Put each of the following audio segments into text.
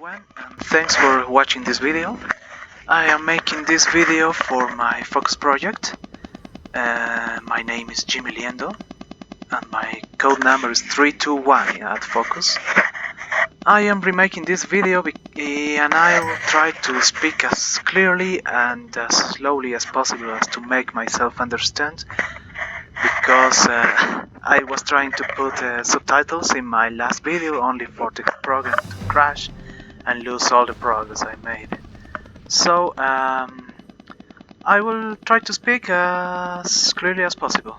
everyone, and thanks for watching this video. I am making this video for my Focus project. My name is Liendo, and my code number is 321 at Focus. I am remaking this video and I will try to speak as clearly and as slowly as possible as to make myself understand, because I was trying to put subtitles in my last video only for the program to crash and lose all the progress I made. So I will try to speak as clearly as possible.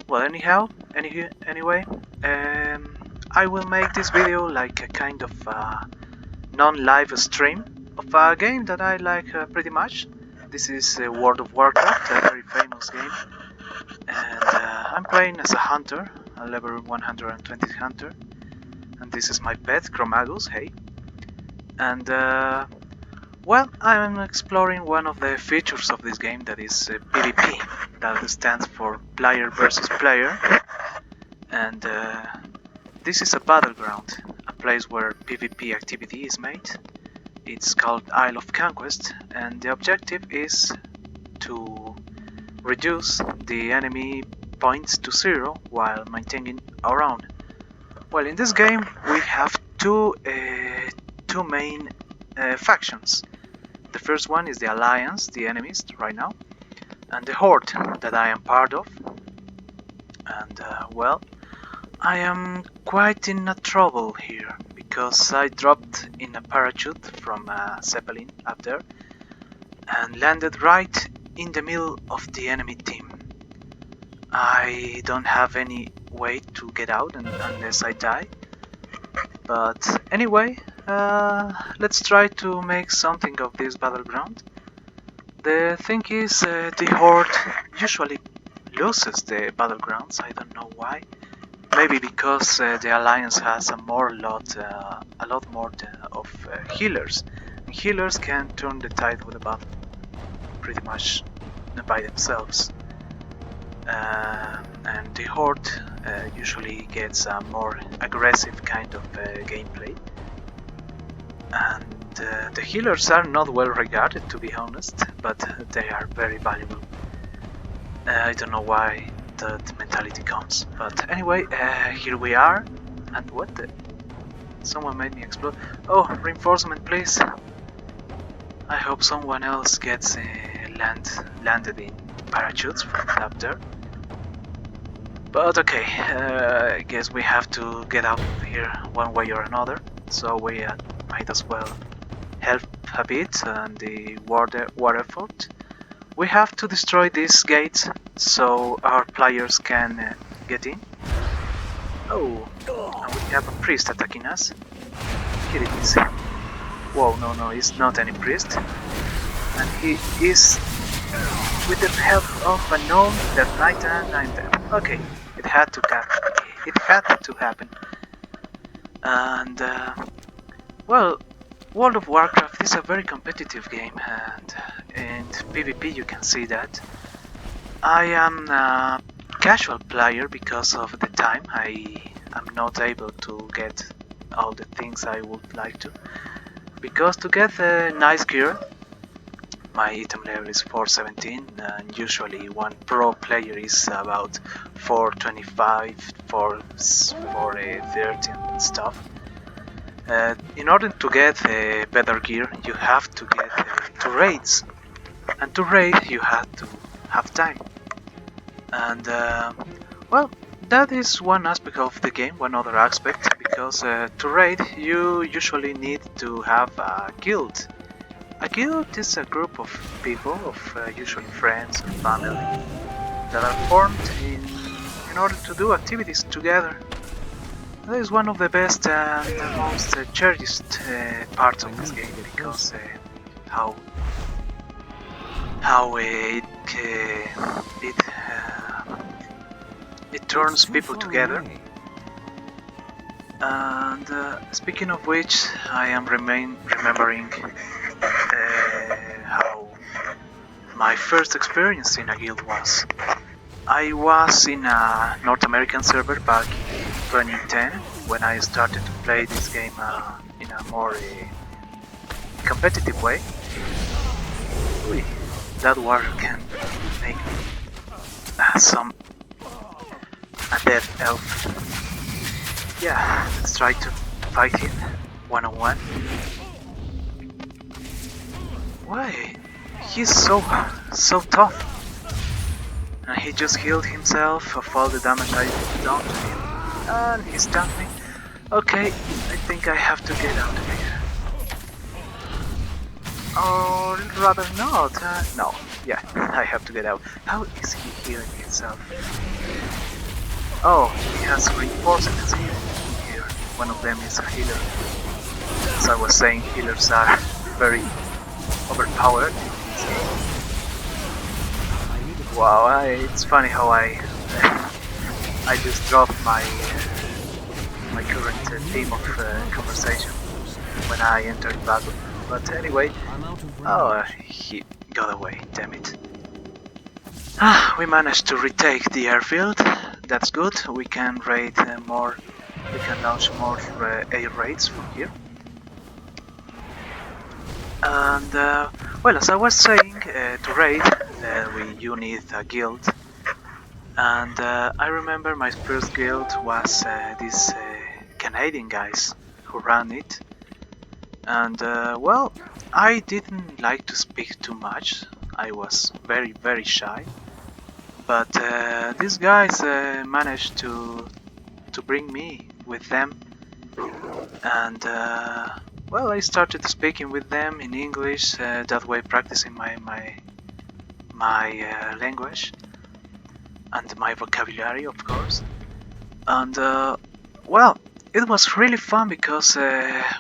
Well, anyway, I will make this video like a kind of non-live stream of a game that I like pretty much. This is World of Warcraft, a very famous game, and I'm playing as a hunter, a level 120 hunter, and this is my pet, Chromagus, hey. And well, I'm exploring one of the features of this game, that is PvP, that stands for player versus player, and this is a battleground, a place where PvP activity is made. It's called Isle of Conquest, and the objective is to reduce the enemy points to 0 while maintaining our own. Well, in this game we have two main factions. The first one is the Alliance, the enemies right now, and the Horde that I am part of. And well, I am quite in a trouble here, because I dropped in a parachute from a Zeppelin up there and landed right in the middle of the enemy team. I don't have any way to get out unless I die. But anyway, let's try to make something of this battleground. The thing is, the Horde usually loses the battlegrounds. I don't know why. Maybe because the Alliance has a lot more of healers. And healers can turn the tide of the battle pretty much by themselves. And the Horde usually gets a more aggressive kind of gameplay. And the healers are not well regarded, to be honest, but they are very valuable. I don't know why that mentality comes, but anyway, here we are. And what the? Someone made me explode. Oh, reinforcement, please. I hope someone else gets landed in parachutes from up there. But okay, I guess we have to get out of here one way or another, so we might as well help a bit on the war effort. We have to destroy these gates so our players can get in. Oh, and we have a priest attacking us. Get it easy. Whoa, no, he's not any priest. And he is with the help of a gnome that knight and I'm dead. Okay, it had to happen. And well, World of Warcraft is a very competitive game, and in PvP you can see that. I am a casual player because of the time. I am not able to get all the things I would like to. Because to get nice gear, my item level is 417, and usually one pro player is about 425, 430 and stuff. In order to get better gear, you have to get to raids, and to raid you have to have time. And well, that is one aspect of the game, one other aspect, because to raid you usually need to have a guild. A guild is a group of people, of usually friends and family, that are formed in order to do activities together. That is one of the best and the most cherished parts of this game, because how it turns people together. And speaking of which, I am remembering how my first experience in a guild was. I was in a North American server back in 2010 when I started to play this game in a more competitive way. Ooh, that warrior can make some a dead elf. Yeah, let's try to fight him one-on-one. Why? He's so tough. And he just healed himself of all the damage I done to him. And he stunned me. Okay, I think I have to get out of here. Or rather not. No, yeah, I have to get out. How is he healing himself? Oh, he has reinforcements here. One of them is a healer. As I was saying, healers are very overpowered in this game. Wow, it's funny how I just dropped my current theme of conversation when I entered battle. But anyway, oh, he got away, damn it. We managed to retake the airfield. That's good. We can raid more. We can launch more air raids from here. And well, as I was saying, to raid, you need a guild. And I remember my first guild was these Canadian guys who ran it. And well, I didn't like to speak too much. I was very shy. But these guys managed to bring me with them. And well, I started speaking with them in English, that way practicing my language and my vocabulary, of course. And well, it was really fun because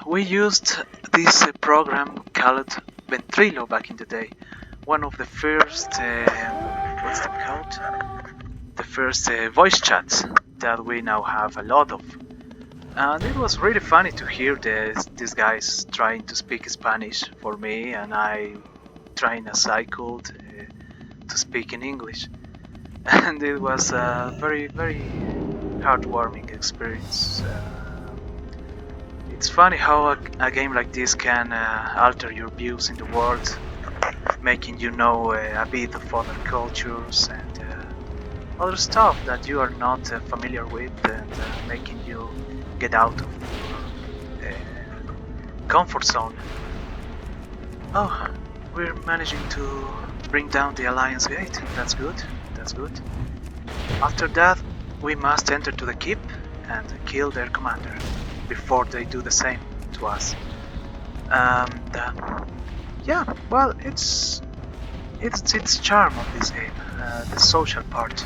we used this program called Ventrilo back in the day. One of the first, what's it called? The first voice chats that we now have a lot of. And it was really funny to hear these guys trying to speak Spanish for me, and I trying as I could to speak in English. And it was a very heartwarming experience. It's funny how a game like this can alter your views in the world, making you know a bit of other cultures and other stuff that you are not familiar with, and making you get out of your comfort zone. Oh, we're managing to bring down the Alliance Gate. That's good. That's good. After that, we must enter to the keep and kill their commander before they do the same to us. And yeah, well, it's its charm of this game, the social part.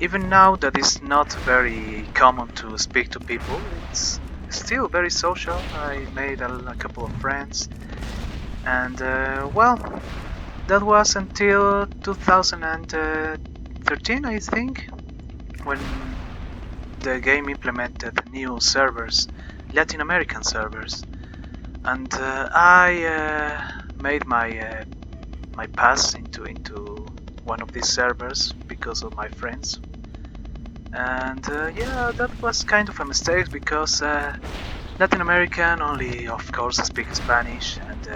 Even now that it's not very common to speak to people, it's still very social. I made a couple of friends, and well, that was until 2013, I think, when the game implemented new servers, Latin American servers, and I made my pass into one of these servers because of my friends. And yeah, that was kind of a mistake because Latin American only, of course, speak Spanish, and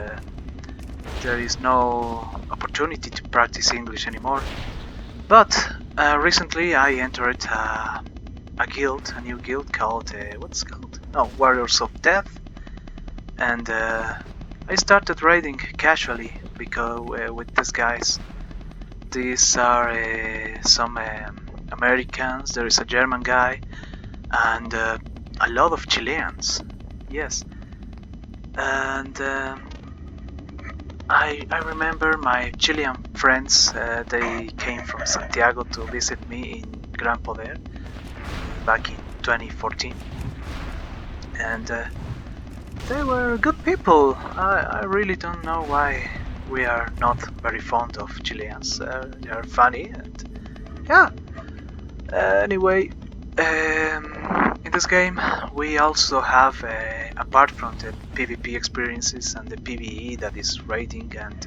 there is no opportunity to practice English anymore. But recently I entered a guild, a new guild called, what's it called? Oh, Warriors of Death. And I started raiding casually because with these guys. These are some Americans, there is a German guy, and a lot of Chileans. Yes. And I remember my Chilean friends, they came from Santiago to visit me in Gran Poder back in 2014. And they were good people. I really don't know why we are not very fond of Chileans. They are funny, and yeah. Anyway, in this game we also have, apart from the PvP experiences and the PvE, that is raiding and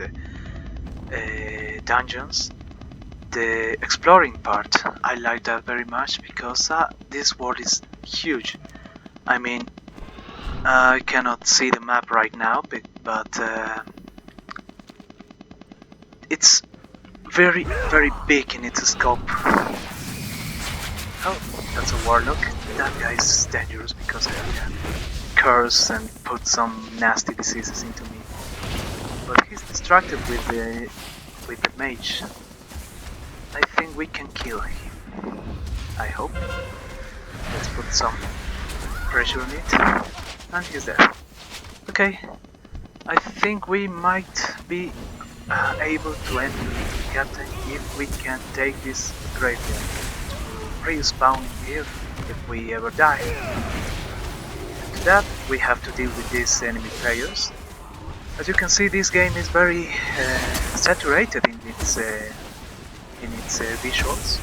dungeons, the exploring part. I like that very much because this world is huge. I mean, I cannot see the map right now, but it's very, very big in its scope. Oh, that's a warlock. That guy is dangerous because I can curse and put some nasty diseases into me. But he's distracted with the mage. I think we can kill him. I hope. Let's put some pressure on it. And he's dead. Okay. I think we might be able to enter the captain if we can take this graveyard to respawn here if we ever die. To that we have to deal with these enemy players. As you can see, this game is very saturated in its visuals,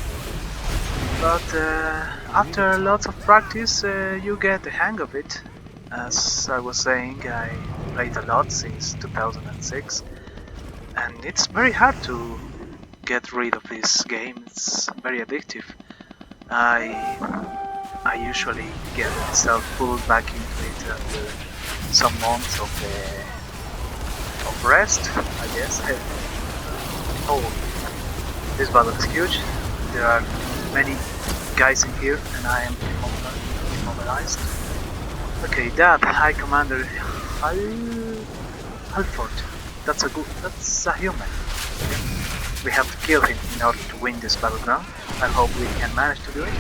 but after lots of practice you get the hang of it. As I was saying, I played a lot since 2006, and it's very hard to get rid of this game. It's very addictive. I usually get myself pulled back into it after some months of rest, I guess. Oh, this battle is huge. There are many guys in here, and I am immobilized. Okay, that High Commander Halford. That's a human. We have to kill him in order to win this battleground. I hope we can manage to do it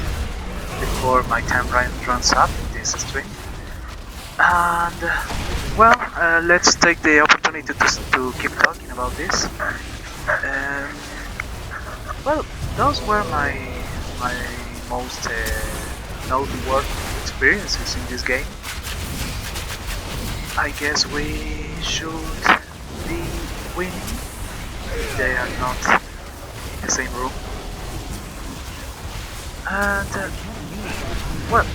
before my time runs up in this stream. And well, let's take the opportunity to keep talking about this. Well, those were my most noteworthy experiences in this game. I guess we should be winning if they are not in the same room. And well,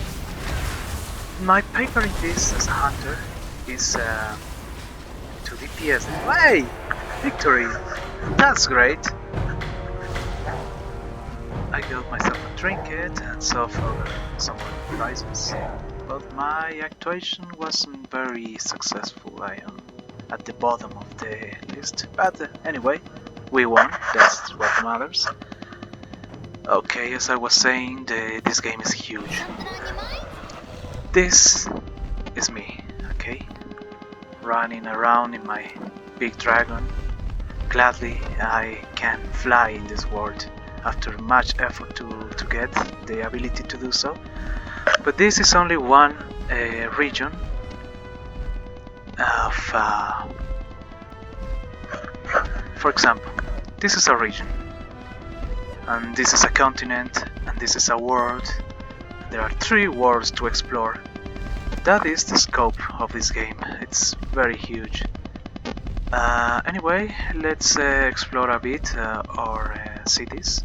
my paper in this as a hunter is to DPS. Hey! Victory! That's great! I got myself a trinket and saw for some prizes, but my actuation wasn't very successful. I am at the bottom of the list, but anyway, we won, that's what matters. Okay, as I was saying, this game is huge. This is me, okay? Running around in my big dragon. Gladly I can fly in this world after much effort to get the ability to do so. But this is only one region of... for example, this is a region. And this is a continent, and this is a world. There are 3 worlds to explore. That is the scope of this game. It's very huge. Anyway, let's explore a bit our cities,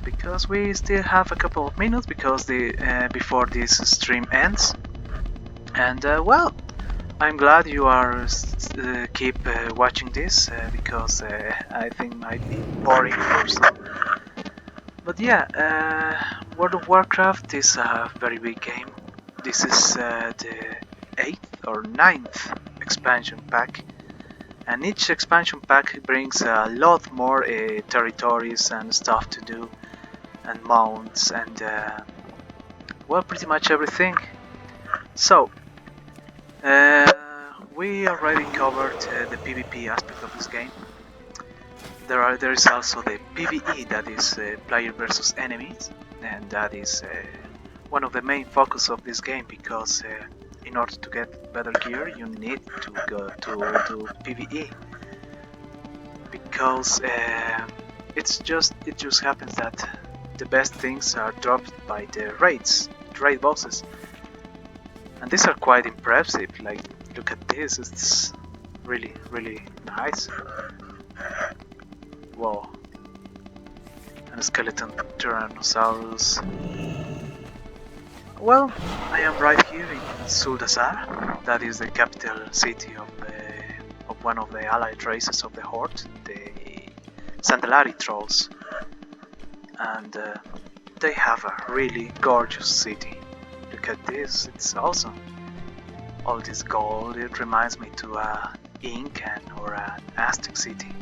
because we still have a couple of minutes because before this stream ends. And well, I'm glad you are keep watching this because I think it might be boring for some. But yeah, World of Warcraft is a very big game. This is the 8th or 9th expansion pack, and each expansion pack brings a lot more territories and stuff to do, and mounts, and well, pretty much everything. So we already covered the PvP aspect of this game. There is also the PvE, that is player versus enemies, and that is one of the main focus of this game, because in order to get better gear you need to go to do PvE, because it just happens that the best things are dropped by the raid bosses, and these are quite impressive. Like, look at this, it's really nice. Whoa. And a skeleton Tyrannosaurus. Well, I am right here in Zuldazar. That is the capital city of one of the allied races of the Horde, the Sandalari trolls, and they have a really gorgeous city. Look at this, it's awesome. All this gold, it reminds me to a Incan or an Aztec city.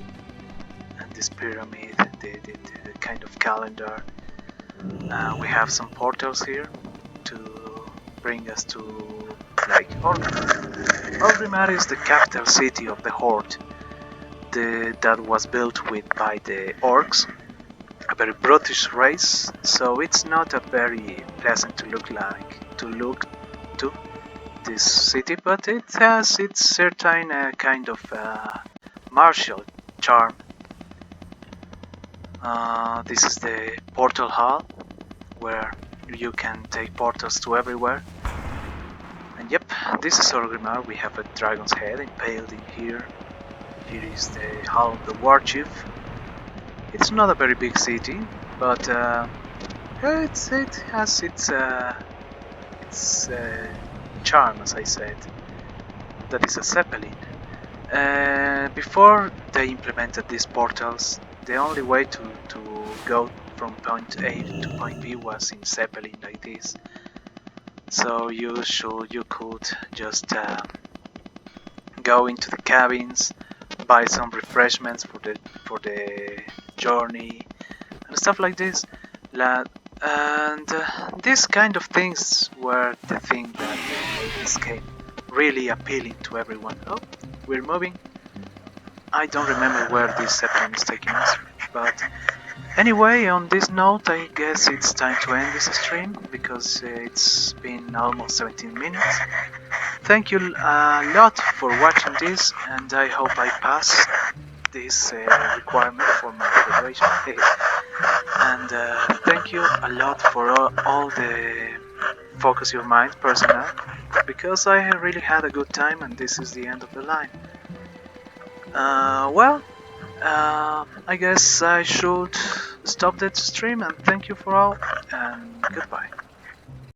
And this pyramid, the kind of calendar. We have some portals here to bring us to like Orgrimmar is the capital city of the Horde. That was built by the orcs, a very brutish race, so it's not a very pleasant to look to this city, but it has its certain kind of martial charm. This is the portal hall, where you can take portals to everywhere. And yep, this is Orgrimmar. We have a dragon's head impaled in here. Here is the Hall of the War Chief. It's not a very big city, but it has its charm, as I said. That is a zeppelin. Before they implemented these portals, the only way to go from point A to point B was in zeppelin like this. So you could just go into the cabins, buy some refreshments for the journey and stuff like this. And these kind of things were the thing that made this game really appealing to everyone. Oh, we're moving. I don't remember where this zeppelin is taking us, but anyway, on this note, I guess it's time to end this stream because it's been almost 17 minutes. Thank you a lot for watching this, and I hope I pass this requirement for my graduation. And thank you a lot for all the Focus Your Mind personnel, because I really had a good time, and this is the end of the line. I guess I should stop that stream, and thank you for all, and goodbye.